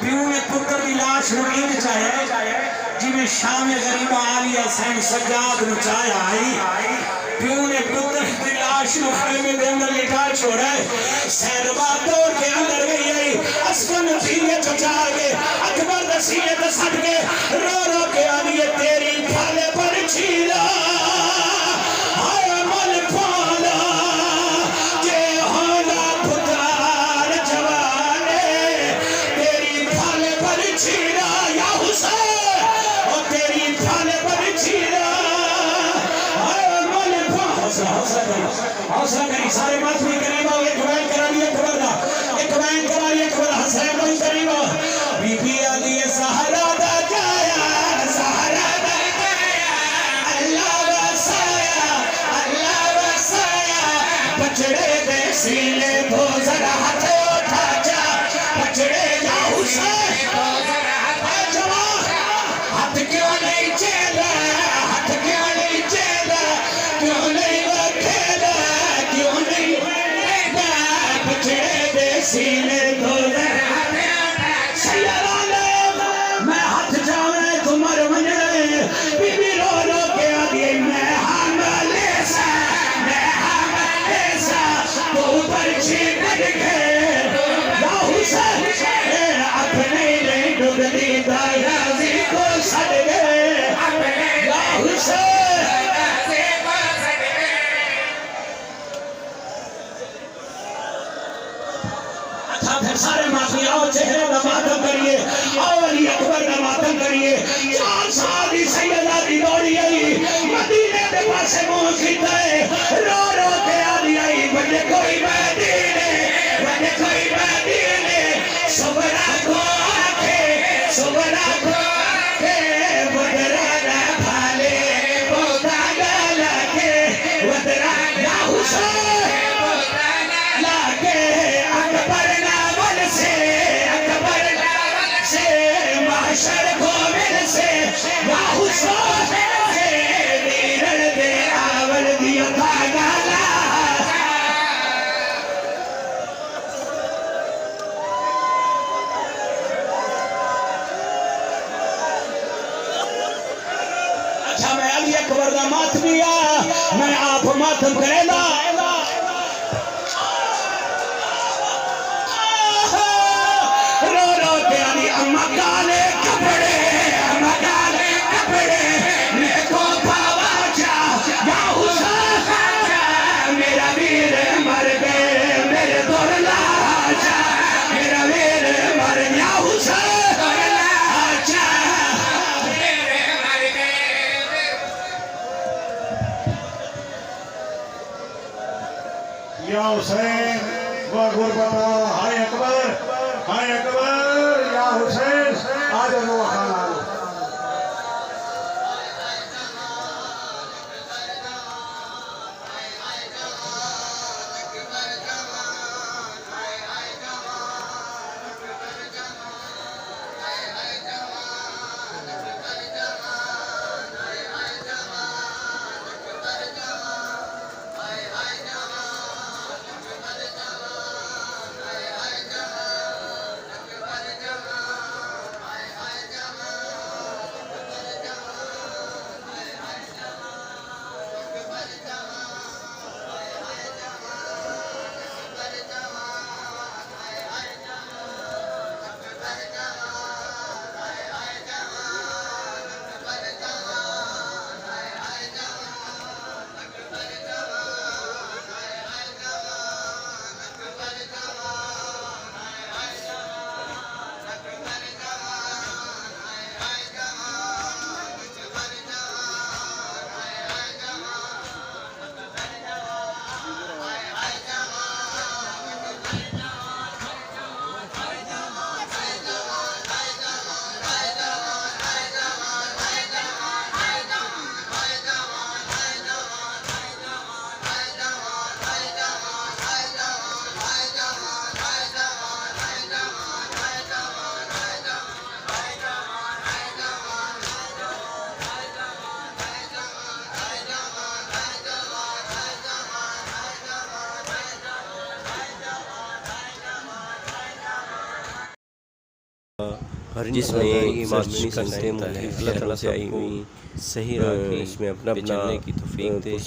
प्यू ने पुत्र की लाश नींद चाहे जिमें शाम गरीबा आलिया सैन सजाद नचाया आई प्यू ने पुत्र की लाश खेमे के अंदर लिटा छोड़ा सैनबा दौड़ के अंदर गई आई अस्कन सीने चचा के अकबर द सीने ते सट के रो रो के आलिए तेरी फाले पर छीला हाय मन पाला के होला पुकार जवाने तेरी फाले पर छीला या हुसैन ओ तेरी फाले पर छीला हाय मन पाला हौसला करी सारे मातमी करीब आओ एक बैन करा लिया खबर दा एक बैन करा लिया खबर हसैन भाई करीब आओ बीबी आली सहारा दा जाया सहारा दा जाया अल्लाह वसाया बचड़े दे सीने को जरा हाथ उठा जा बचड़े जा हुसैन को जरा हाथ जमा हाथ क्यों नहीं चला हाथ क्यों नहीं चला क्यों नहीं खेला क्यों नहीं बचड़े दे सीने को जरा मैं हाथ जावे तुम्हार मंजरे बीबी रो रो के आदि मैं हमले सा तो ऊपर छीन के या हुसैन अपने नहीं डुगली दायाजी को सड़ गए या हुसैन अच्छा फिर सारे माफी आओ चेहरे का मातम करिए आओ अली अकबर का मातम करिए 4 साल की सैयदा दी दौड़ी आई मदीने के पासे मुंह खींचा है रो रो के आली आई बने कोई मदीने सुबरा को आके बदरा ना भाले बोता गला के बदरा या हुसैन लाके अकबर नावल से महशर गोविल से या हुसैन वीरन दे आवल दिया गाला अच्छा मैं अली अकबर का मातमी मैं आप मातम करेगा रो रो के अली अम्मा काले कपड़े मेको पावा जा या हुसैन मेरा वीर मर गए मेरे दुर्ला जा मेरा वीर मर गया हुसैन आजा मेरे मर गए या हुसैन वो गुरबता हाय अकबर या हुसैन आज नो खाना जिसमें ईमानी संगतें मुख्तलिफ शहरों से आई हुई सही राह की इसमें अपना चलने की तौफीक दे।